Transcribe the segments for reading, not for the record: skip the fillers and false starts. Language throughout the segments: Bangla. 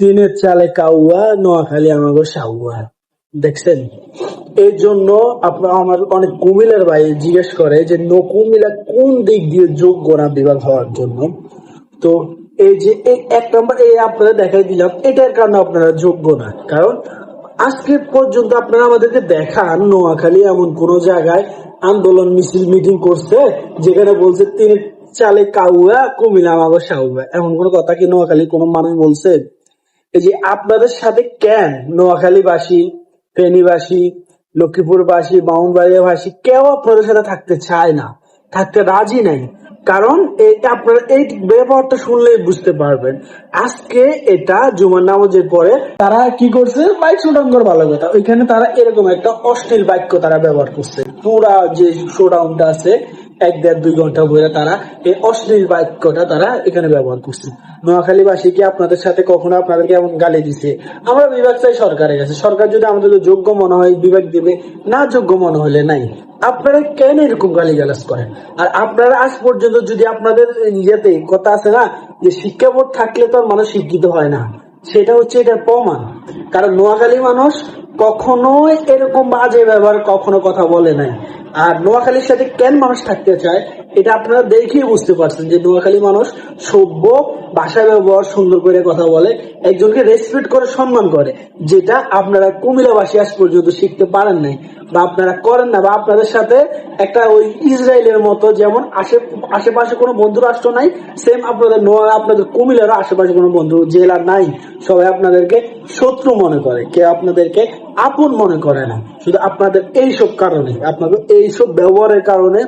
টিনের চালে কাউয়া, নোয়াখালী আমাগো সাউয়া। দেখছেন? এই জন্য আপনার আমার অনেক কুমিল্লার ভাই জিজ্ঞেস করে যে কুমিল্লা কোন দিক দিয়ে যোগ্য না বিভাগ হওয়ার জন্য। তো এই যে এক নম্বর এই আপনারা দেখাই দিলাম, এটার কারণে আপনারা যোগ্য না। কারণ আজকে পর্যন্ত আপনারা আমাদেরকে দেখান নোয়াখালী এমন কোন জায়গায় আন্দোলন মিছিল মিটিং করছে যেখানে বলছে টিনের চালে কাউয়া, কুমিল্লা আমাগো সাউয়া। এমন কোন কথা কি নোয়াখালী কোন মানুষ বলছে? এই যে আপনাদের সাথে কেন নোয়াখালীবাসী, ফেনীবাসী, লক্ষ্মীপুরবাসী, ব্রাহ্মণবাড়িয়াবাসী কেউ আপনাদের সাথে থাকতে চায় না, থাকতে রাজি নাই। কারণ আপনারা এই ব্যাপারটা শুনলেই বুঝতে পারবেন। আজকে এটা জুমার নামাজের পরে তারা কি করছে, বাইক শোডাউন ভালো কথা, ওইখানে তারা এরকম একটা অশ্লীল বাক্য তারা ব্যবহার করছে। পুরা যে শোডাউনটা আছে 1-1.5-2 ঘন্টা ধরে তারা এই অশ্লীল বাক্যটা তারা এখানে ব্যবহার করছে। নোয়াখালীবাসী কি আপনাদের সাথে কখনো আপনাদেরকে এমন গালি দিছে? আমরা বিভাগ চাই সরকারের কাছে, সরকার যদি আমাদের যোগ্য মনে হয় বিভাগ দিবে, না যোগ্য মনে হলে নাই। আপনারা কেন এরকম গালিগালাজ করেন? আর আপনারা আজ পর্যন্ত যদি আপনাদের ইয়েতে কথা আছে না যে শিক্ষা বোর্ড থাকলে তো মানুষ শিক্ষিত হয় না, সেটা হচ্ছে এটার প্রমাণ। কারণ নোয়াখালী মানুষ কখনোই এরকম বাজে ব্যবহার কখনো কথা বলে নাই। আর নোয়াখালীর সাথে কেন মানুষ থাকতে চায় এটা আপনারা দেখেই বুঝতে পারছেন যে নোয়াখালী মানুষ সভ্য, ভাষা ব্যবহার সুন্দর করে কথা বলে, একজনকে রেসপেক্ট করে সম্মান করে, যেটা আপনারা কুমিল্লাবাসী আজ পর্যন্ত শিখতে পারেন নাই বা আপনারা করেন না। বা আপনাদের সাথে একটা ওই ইসরায়েলের মতো যেমন আশেপাশে কোনো বন্ধু রাষ্ট্র নাই, সেম আপনাদের কুমিল্লারও আশেপাশে কোনো বন্ধু জেলা নাই। সবাই আপনাদেরকে শত্রু মনে করে, কেউ আপনাদেরকে আপন মনে করে না। শুধু আপনাদের এইসব কারণে, আপনাদের এইসব ব্যবহারের কারণে,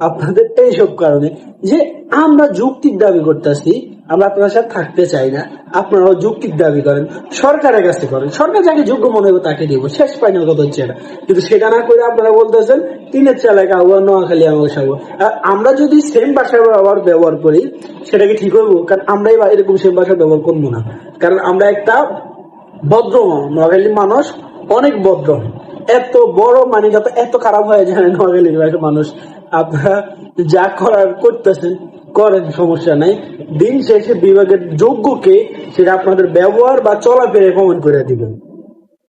আপনাদের এইসব কারণে যে আমরা যৌক্তিক দাবি করতেছি, আমরা আপনার সাথে থাকতে চাই না, আপনারাও যৌক্তিক দাবি করেন, সরকারের কাছে করেন, সরকার যাকে যোগ্য মনে হবে তাকে দিব, শেষ ফাইনাল কথা হচ্ছে এটা। কিন্তু সেটা না করে আপনারা বলতেছেন টিনের চালে কাউয়া, নোয়াখালী আমাকে সাগর। আমরা যদি সেম ভাষা ব্যবহার করি সেটা কি ঠিক হইব? কারণ আমরাই এরকম সেম ভাষা ব্যবহার করবো না, কারণ আমরা একটা ভদ্র নোয়াখালী মানুষ, অনেক ভদ্র। এত বড় মানে যত এত খারাপ হয়ে যায় নোয়াখালীর মানুষ। আপনারা যা করার করতেছেন করেন, সমস্যা নাই। দিন শেষে বিভাগের যোগ্যকে সেটা আপনাদের ব্যবহার বা চলাফেরা প্রমাণ করে দিবেন।